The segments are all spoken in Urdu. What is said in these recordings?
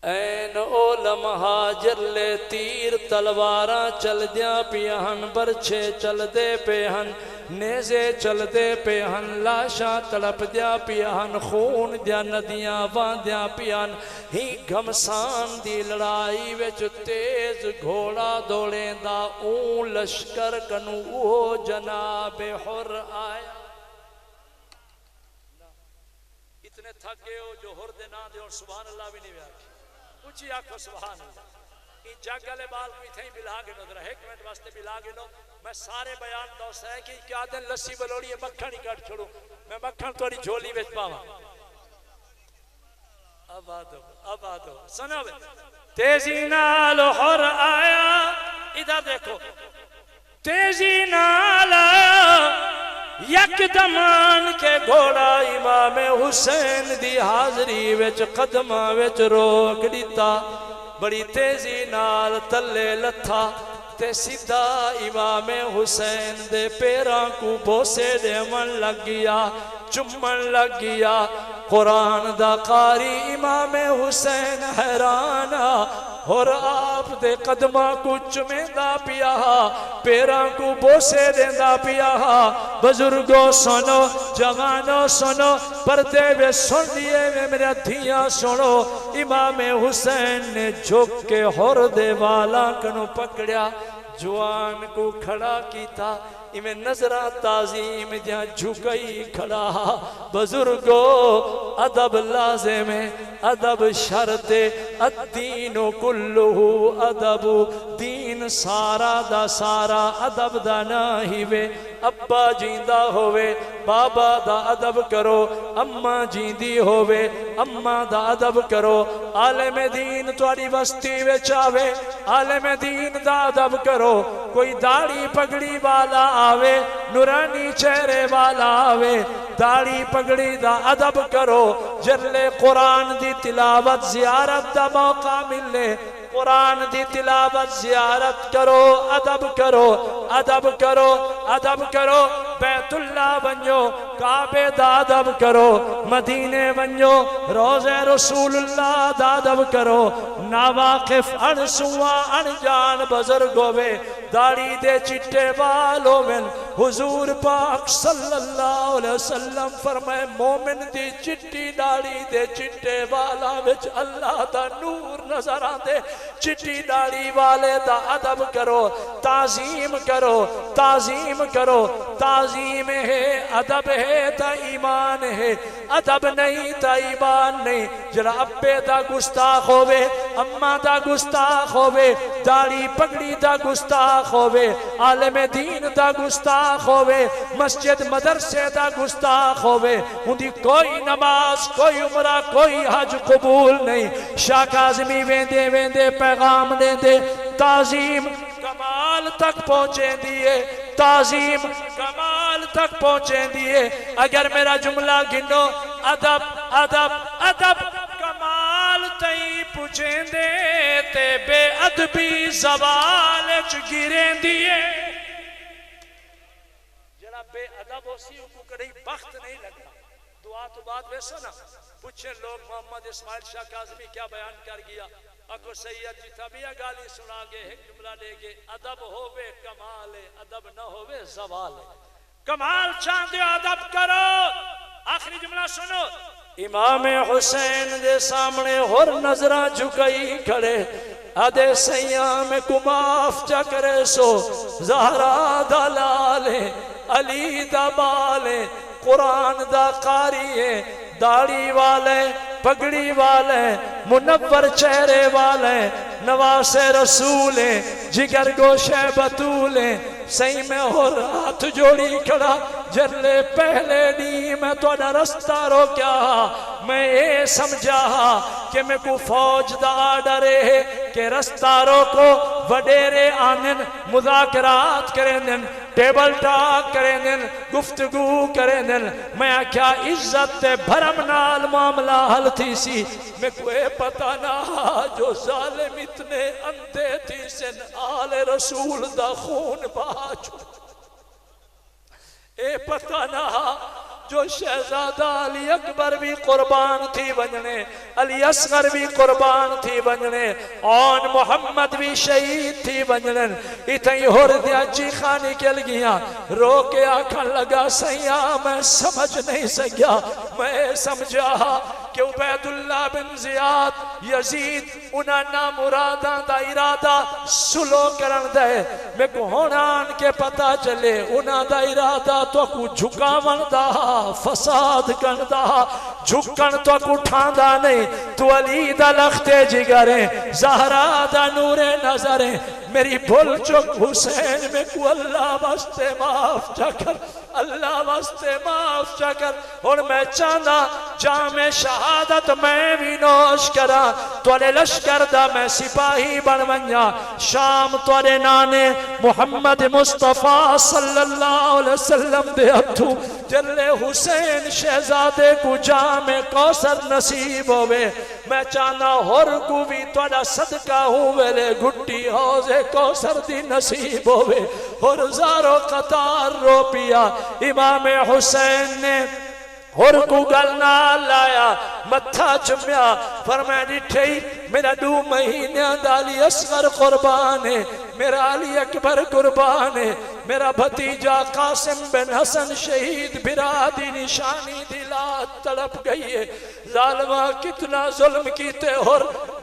این او لمحہ جرلے تیر تلواراں چل دیاں پیہن برچھے چل دے پیہن نیزے چل دے پیہن لاشاں تڑپ دیا پیہن خون دیا ندیاں واندیاں پیہن ہی گھمسان دی لڑائی وچ تیز گھوڑا دوڑیں دا اون لشکر کنو او جناب حر آیا اتنے تھک گئے ہو جو حر دے نا دے اور سبحان اللہ بھی نہیں بیاکی اچھی آنکھو سبحان اللہ این جگ گلے بال کوئی تھیں بلا گے نو درہ ایک منٹ واسطے بلا گے نو میں سارے بیان دوست ہے کہ کیا دن لسی بلوڑی ہے مکھن ہی کٹ چھوڑوں میں مکھن توڑی جھولی بیچ پاواں اب آدھو سنو بے تیزی نال حر آیا ادھر دیکھو تیزی نال یک دمان کے گھوڑا امام حسین دی حاضری وچ قدمہ وچ روک دیتا بڑی تیزی نال تلے لتھا تے سیدھا امام حسین دے پیراں کو بوسے دے من لگ گیا چمن لگ گیا قرآن دا قاری امام حسین حیرانا اور آپ دے قدمہ کو چمیندہ پیا پیراں کو بوسے دیندہ پیا بزرگوں سنو جوانوں سنو پردے میں سن لیے میں میرے دھیاں سنو امام حسین نے جھک کے ہور دے والا کنو پکڑیا جوان کو کھڑا کیتا میں نظرہ تعظیم جہاں جھکئی کھڑا بزرگو ادب لازم ہے ادب شرط الدین کلہو ادب دین سارا دا سارا ادب دا نہیں وے ابا جیندہ ہوئے بابا دا ادب کرو اماں جیندی ہوئے اماں دا ادب کرو عالم دین تواری بستی وے چاوے عالم دین دا ادب کرو کوئی داڑھی پگڑی والا آوے نورانی چہرے والا آوے داڑھی پگڑی دا ادب کرو جرلے قرآن دی تلاوت زیارت دا موقع ملے قرآن دی تلاوت زیارت کرو ادب کرو ادب کرو ادب کرو بیت اللہ بنجو کعبے دا ادب کرو مدینے بنجو روزے رسول اللہ دا ادب کرو ناواقف ان سوا ان جان بزرگو بے داڑھی دے چٹے والوں میں حضور پاک صلی اللہ علیہ وسلم فرمائے مومن دی چٹی داڑھی دے چٹے والا وچ اللہ دا نور نظر آتے چٹی داڑھی والے دا ادب کرو تعظیم کرو تعظیم کرو تعظیم ہے ادب ہے تا ایمان ہے ادب نہیں تا ایمان نہیں جرا ابے دا گستاخ ہوئے اماں دا گستاخ ہوئے داڑھی پگڑی دا گستاخ ہوئے عالم دین دا گستاخ ہوئے مسجد مدرسے دا گستاخ ہوئے اندھی کوئی نماز کوئی عمرہ کوئی حج قبول نہیں شاہ کاظمی ویندے ویندے پیغام دے دے تعظیم کمال تک پہنچے دیئے تعظیم کمال تک پہنچے دیئے اگر میرا جملہ گنو ادب ادب ادب کمال تئی پوچھیں دے تے بے ادبی زوال گریں دیئے جناب بے ادب ہو سی کو کڑی بخت نہیں لگا دعا تو بات ویسا نا پوچھیں لوگ محمد اسماعیل شاہ کاظمی کیا بیان کر گیا اکو سید جی تبیہ گالی سنا گے ایک جملہ لے گے ادب ہووے کمال ادب نہ ہووے زوال کمال چاندے ادب کرو آخری جملہ سنو امام حسین دے سامنے ہر نظرہ جھکئی کھڑے ادے سیام کو معاف چا کرے سو زہرا دلالے علی دا بالے قرآن دا قاری داڑھی والے پگڑی والے منور چہرے والے نواس رسول جگر گوشے بطول سہی میں ہو ہاتھ جوڑی کھڑا جرلے پہلے نہیں میں تو رستہ روکیا میں یہ سمجھا کہ میں کو فوج دا ڈرے کہ رستہ روکو وڈیرے آنن مذاکرات کریں دن ٹیبل ٹاک کریں دن گفتگو کریں دن میں کیا عزت تے بھرم نال معاملہ حل تھی سی میں کوئی پتہ نہ جو ظالم اتنے اندھے تھی سن آل رسول دا خون باچو اے پتہ نہ جو شہزادہ علی اکبر بھی قربان تھی بننے، علی اصغر بھی قربان تھی بننے، آن محمد بھی شہید تھی بننے، اتنی ہور دیا چیخا نکل گیا، رو کے آکھن لگا سیاں میں سمجھ نہیں سکیا، میں سمجھا کہ عبید اللہ بن زیاد یزید انہاں نا مراداں دا ارادہ سلو کرن دے، میں کو ہونان کے پتا چلے انہاں دا ارادہ تو کو جھکاون دا فساد کن دا، جھکن تو کو ٹھاندا نہیں، تو علی دا لخت جگریں زہرا دا نور نظریں، میری بھول چک حسین میں کو اللہ واسطے معاف چکر، اللہ واسطے معاف چکر، اور میں چاہنا جام شہادت میں بھی نوش کرا، توڑے لشکر دا میں سپاہی بن ونیا، شام توڑے نانے محمد مصطفیٰ صلی اللہ علیہ وسلم دے ہتھو جلے حسین شہزادے کو جام کوثر نصیب ہوئے، میں چاہنا ہور کو بھی توڑا صدقہ ہوئے لے گھٹی حوضے کوثر دی نصیب ہوئے، اور زارو قطار رو پیا امام حسین نے اور کو گلنا لایا متھا چمیا، فرمایا ڈٹھئی میرا 2 مہینے دا علی اصغر قربان ہے، میرا علی اکبر قربان ہے، میرا بھتیجا قاسم بن حسن شہید برادی نشانی دلات تڑپ گئی ہے، ظالمہ کتنا ظلم کیتے، اور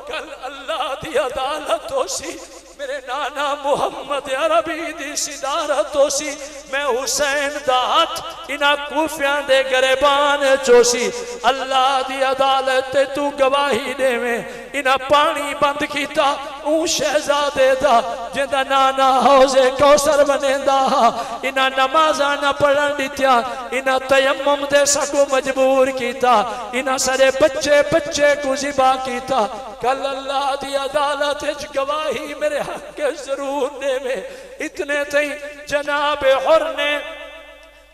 کل اللہ دی عدالت ہو سی، میرے نانا محمد عربی دی صدارت ہو سی، میں حسین دا ہاتھ انہا کوفیان دے گریبان چوسی، اللہ دی عدالت تو گواہی دے میں انہا پانی بند کیتا، اون شہزادے دا جندہ نانا حوضے کوثر بنے دا، انہا نمازہ نہ پڑھن دیتیا، انہا تیمم دے سکو مجبور کیتا، انہا سارے بچے کو ذبح کیتا، کل اللہ دی عدالت گواہی میرے حق کے ضرور دے میں، اتنے تھیں جناب حر نے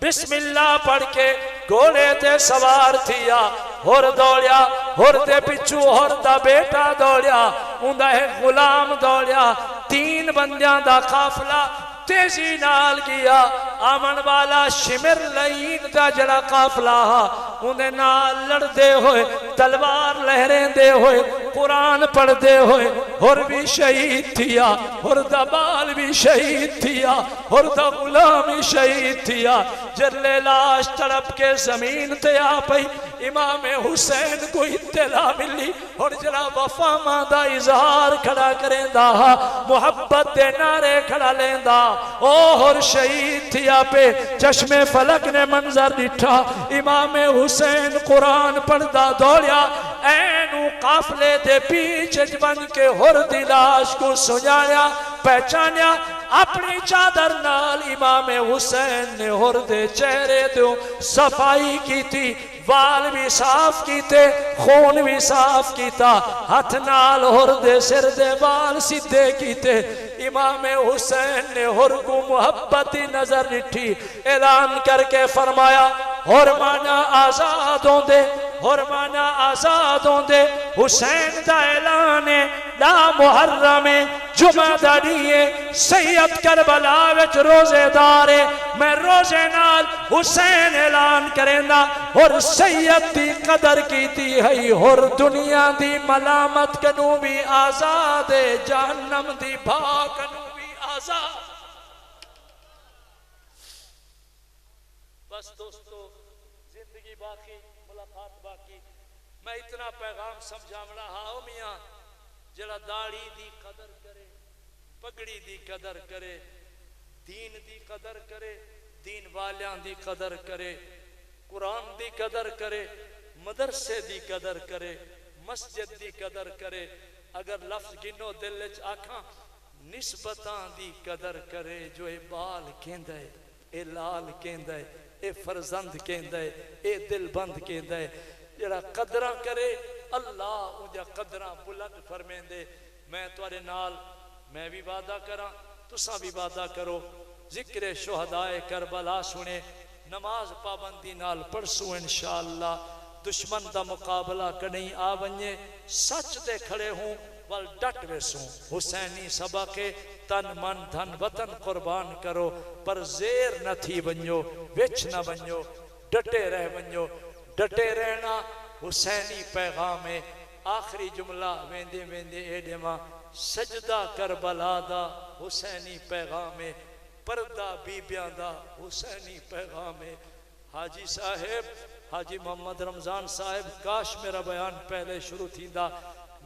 بسم اللہ پڑھ کے گھوڑے تے سوار تھیا، ہور دوڑیا، ہور دے پچھو ہور دا بیٹا دوڑیا، اندہ ایک غلام دوڑیا، 3 بندیاں دا قافلہ تیزی نال گیا، آمن والا شمر لئین دا جڑا قافلہ انہیں نال لڑ دے ہوئے، تلوار لہریں دے ہوئے، قرآن پڑھ دے ہوئے، اور بھی شہید تھیا، اور دا بال بھی شہید تھیا، اور دا غلامی شہید تھیا، جرلے لاش تڑپ کے زمین تے آ پئی، امام حسین کو اطلاع ملی، اور جڑا وفا ماندہ اظہار کھڑا کریں دا، محبت دے نعرے کھڑا لیں دا، اور شہید تھیا پہ چشم فلک نے منظر ڈٹھا، امام حسین قرآن پڑھدا دوڑیا، اینو قافلے دے پیچھے بن کے ہر دلاش کو سنایا پہچانیا، اپنی چادر نال امام حسین نے ہر دے چہرے دوں صفائی کی تھی، وال بھی صاف کیتے، خون بھی صاف کیتا، ہاتھ نال ہر دے سر دے وال سیدھے کیتے، امام حسین نے ہر کو محبتی نظر نٹھی، اعلان کر کے فرمایا حرمانہ آزاد ہوں دے، حرمانہ آزاد ہوں دے، حسین دا اعلان لا محرم جمعہ داڑیے، سید کربلا وچ روزے دارے، میں روزے نال حسین اعلان کرنا، اور سید دی قدر کیتی ہے، اور دنیا دی ملامت کنو بھی آزاد، جہنم دی بھا کنو بھی آزاد۔ بس دوستو زندگی باقی، ملاقات باقی، میں اتنا پیغام سمجھامنا ہاں میاں، جڑا داڑھی دی قدر کرے، پگڑی دی قدر کرے، دین دی قدر کرے، دین والیاں دی قدر کرے، قرآن دی قدر کرے، مدرسے دی قدر کرے، مسجد دی قدر کرے، اگر لفظ گنو دل وچ آکھاں نسبتاں دی قدر کرے، جو اے بال کہندا ہے، اے لال کہندا ہے، اے فرزند کہندا ہے، اے دل بند کہندا ہے، جڑا قدرہ کرے اللہ اونجا قدرہ بلند فرمیندے۔ میں تواڈے نال میں بھی وعدہ کراں، تساں بھی وعدہ کرو، ذکر شہدائے کربلا سنے، نماز پابندی نال پڑھسو انشاءاللہ، دشمن دا مقابلہ کہیں آ ونجے، سچ تے کھڑے ہوں ول ڈٹ ویسوں، حسینی سبق تن من دھن وطن قربان کرو، پر زیر نہ تھی ونجو، وچ نہ ونجو، ڈٹے رہ ونجو ڈٹے رہنا حسینی پیغام ہے آخری جملہ ویندے ویندے ایڈے ماں سجدہ کربلا دا حسینی پیغام ہے پردہ بیبیاں دا حسینی پیغام ہے حاجی صاحب حاجی محمد رمضان صاحب کاش میرا بیان پہلے شروع تھی دا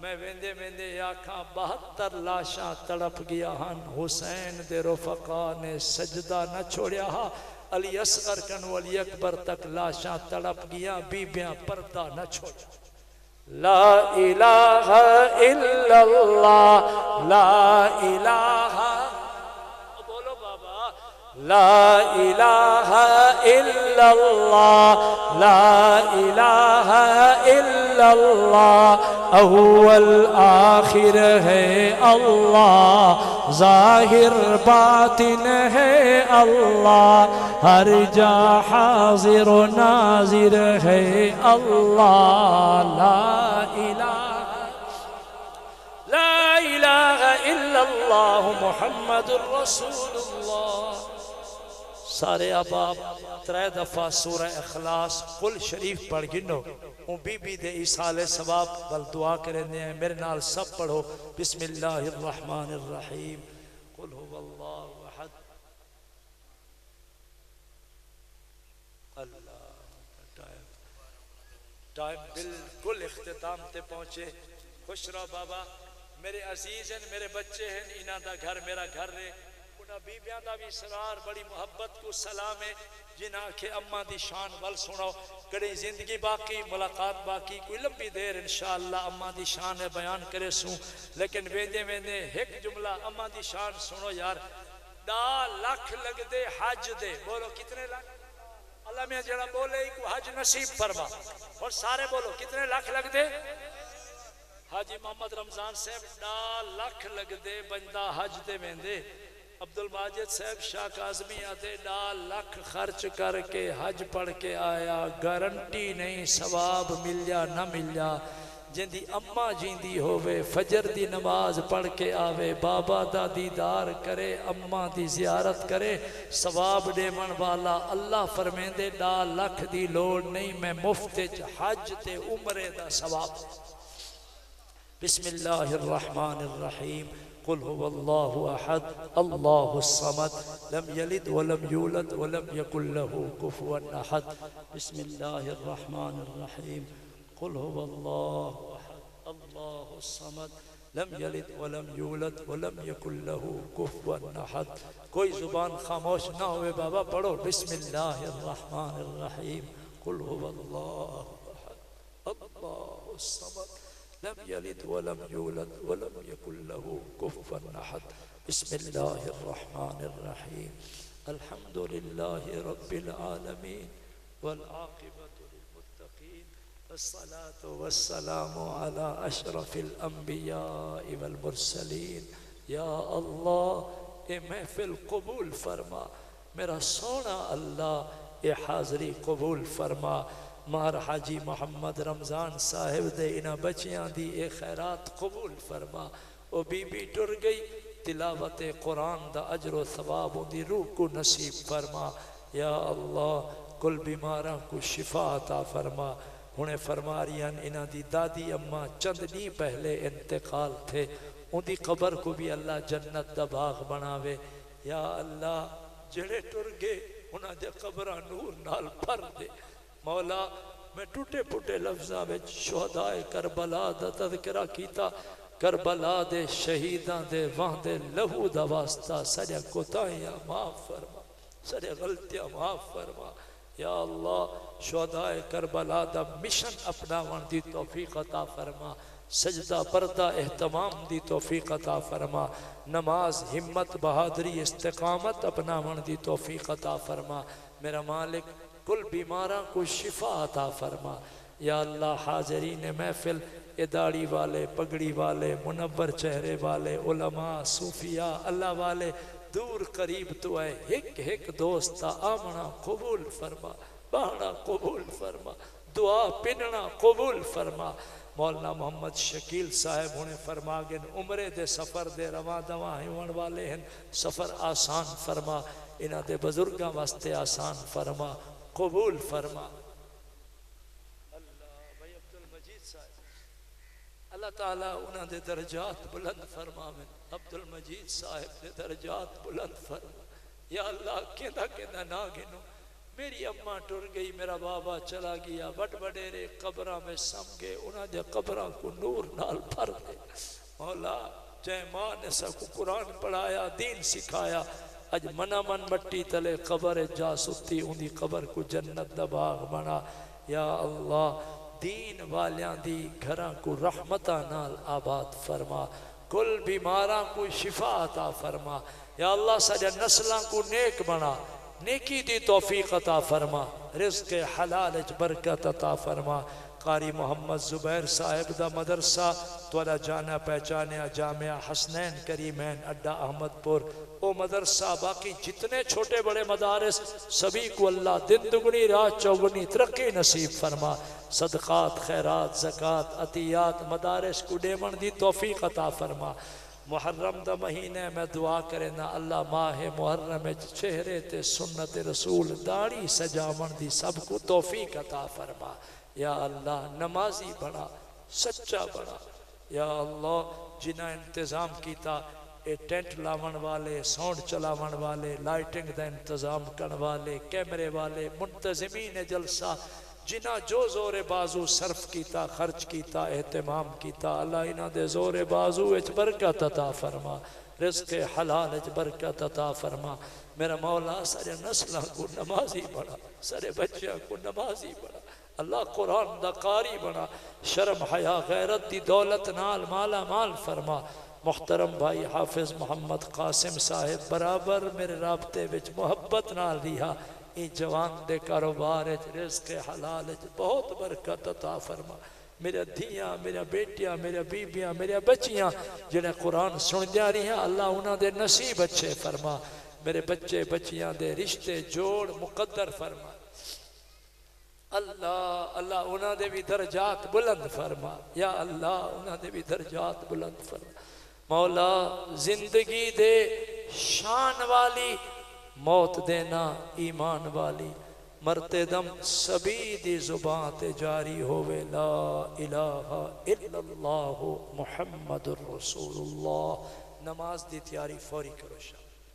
میں ویندے ویندے آکھاں 72 لاشاں تڑپ گیا ہن حسین دے رفقا نے سجدہ نہ چھوڑیا ہا علی اصغر کنو علی اکبر تک لاشاں تڑپ گیا بیبیاں پردہ نہ چھوڑیا لا الہ الا اللہ لا الہ بولو بابا لا الہ الا اللہ لا الہ الا اللہ اول آخر ہے اللہ ظاہر باطن ہے اللہ ہر جا حاضر و ناظر ہے اللہ لا الہ الا اللہ محمد الرسول اللہ سارے احباب 3 دفعہ سورہ اخلاص قل شریف پڑھ گنو اون بی بی دے ایصال ثواب بل دعا کریں ہیں میرے نال سب پڑھو بسم اللہ الرحمن الرحیم قل هو اللہ احد اللہ ٹائم بالکل اختتام تے پہنچے خوش رہو بابا میرے عزیز ہیں میرے بچے ہیں انہاں دا گھر میرا گھر رہے انہاں بیبیاں دا بھی اسرار بڑی محبت کو سلام ہے جنہاں کے اماں دی شان ول سنو کڑی زندگی باقی ملاقات باقی کوئی لمبی دیر انشاءاللہ اماں دی شان ہے بیان کرے سوں لیکن ویندے ویندے ایک جملہ اماں دی شان سنو یار 10 لاکھ لگ دے حج دے بولو کتنے لاکھ اللہ میں جڑا بولے کو حج نصیب فرما اور سارے بولو کتنے لاکھ لگ دے حاجی محمد رمضان صاحب 10 لاکھ لگ دے بندہ حج دے ویندے عبد الماجد صاحب شاہ کاظمی آتے 10 لاکھ خرچ کر کے حج پڑھ کے آیا گارنٹی نہیں ثواب ملیا نہ ملیا جن دی اماں جیندی ہووے فجر دی نماز پڑھ کے آوے بابا دا دیدار کرے اماں دی زیارت کرے ثواب دیون والا اللہ فرمیندے 10 لاکھ دی لوڑ نہیں میں مفت حج تے عمرے دا ثواب بسم اللہ الرحمن الرحیم قل هو الله احد الله الصمد لم يلد ولم يولد ولم يكن له كفوا احد بسم الله الرحمن الرحيم قل هو الله احد الله الصمد لم يلد ولم يولد ولم يكن له كفوا احد کوئی زبان خاموش نہ ہوئے بابا پڑھو بسم اللہ الرحمن الرحیم قل هو الله احد الله الصمد لم يلد ولم يولد ولم يكن له كفوا احد بسم الله الرحمن الرحيم الحمد لله رب العالمين والعاقبة للمتقين والصلاة والسلام على أشرف الأنبياء والمرسلين یا اللہ اے محفل قبول فرما میرا سونا اللہ اے حاضری قبول فرما مار حاجی محمد رمضان صاحب دے انہ بچیاں دی اے خیرات قبول فرما او بی بی ٹر گئی تلاوت قرآن دا اجر و ثواب دی روح کو نصیب فرما یا اللہ کل بیماراں کو شفا عطا فرما انہیں فرما رہی ہیں انہ دی دادی اماں چند نہیں پہلے انتقال تھے ان دی قبر کو بھی اللہ جنت دا باغ بناوے یا اللہ جڑے ٹر گئے انہ دے قبرہ نور نال بھر دے مولا میں ٹوٹے پوٹے لفظاں وچ شہدائے کربلا دا تذکرہ کیتا کربلا دے شہیداں دے وہاں دے لہو دا واسطہ سارے کوتاہیاں معاف فرما سارے غلطیاں معاف فرما یا اللہ شہدائے کربلا دا مشن اپناون دی توفیق عطا فرما سجدہ پردہ اہتمام دی توفیق عطا فرما نماز ہمت بہادری استقامت اپناون دی توفیق عطا فرما میرا مالک کل بیماراں کو شفا عطا فرما یا اللہ حاضرین محفل اداڑی والے پگڑی والے منور چہرے والے علماء صوفیاء اللہ والے دور قریب تو ہے ایک ایک دوستا آمنا قبول فرما بہنا قبول فرما دعا پننا قبول فرما مولانا محمد شکیل صاحب انہیں فرما گن عمرے دے سفر دے رواں دواں ہون والے ہیں سفر آسان فرما انہ دے بزرگاں واسطے آسان فرما قبول فرما۔ اللہ بھائی عبد المجید صاحب، اللہ تعالیٰ انہاں دے درجات بلند فرما میں، عبد المجید صاحب دے درجات بلند فرما یا اللہ۔ کہندا کہندا نہ گنو، میری اماں ٹر گئی، میرا بابا چلا گیا، بڑ بڑیرے قبراں میں سم گئے، انہاں دے قبراں کو نور نال بھر دے مولا۔ جے ماں نے سب کو قرآن پڑھایا، دین سکھایا، اج منا من مٹی تلے قبر جا ستی، اندی قبر کو جنت دا باغ بنا یا اللہ۔ دین والیاں دی گھراں کو رحمتاں نال آباد فرما، کل بیماراں کو شفا عطا فرما یا اللہ۔ سجا نسلاں کو نیک بنا، نیکی دی توفیق عطا فرما، رزق حلال اچ برکت عطا فرما۔ قاری محمد زبیر صاحب دا مدرسہ تولا جانا پہچانیا جامعہ حسنین کریمین اڈا احمد پور، او مدرسہ باقی جتنے چھوٹے بڑے مدارس سبھی کو اللہ دن دگنی رات چوگنی ترقی نصیب فرما۔ صدقات، خیرات، زکوٰۃ، عطیات مدارس کو ڈیمن دی توفیق عطا فرما۔ محرم دا مہینے میں دعا کرے نا اللہ، ماہ محرم چہرے تے سنت رسول داڑھی سجاون دی سب کو توفیق عطا فرما یا اللہ۔ نمازی بنا، سچا بنا یا اللہ۔ جنہ انتظام کیتا اے ٹینٹ لاون والے، ساؤنڈ چلاون والے، لائٹنگ دا انتظام کرن والے، کیمرے والے، منتظمین جلسہ، جنہ جو زور بازو صرف کیتا، خرچ کیتا، اہتمام کیتا، اللہ انہاں دے زور بازو اچ برکت عطا فرما، رزق حلال اچ برکت عطا فرما۔ میرا مولا سارے نسلاں کو نمازی بنا، سارے بچیاں کو نمازی بنا اللہ۔ قرآن دا قاری بنا، شرم حیا غیرت دی دولت نال مالا مال فرما۔ محترم بھائی حافظ محمد قاسم صاحب برابر میرے رابطے وچ محبت نال رہا، ای جوان دے کاروبار اچ رزق حلال اچ بہت برکت عطا فرما۔ میرے دھیاں، میرے بیٹیاں، میرے بیبیاں، میرے بچیاں جنہیں قرآن سن دیا رہی ہیں اللہ انہاں دے نصیب اچھے فرما۔ میرے بچے بچیاں دے رشتے جوڑ مقدر فرما اللہ۔ اللہ انہاں دے بھی درجات بلند فرما یا اللہ، انہاں دے بھی درجات بلند فرما مولا۔ زندگی دے شان والی، موت دینا ایمان والی، مرتے دم سبھی دی زبان تے جاری ہوئے لا الہ الا اللہ محمد الرسول اللہ۔ نماز دی تیاری فوری کرو شاہ۔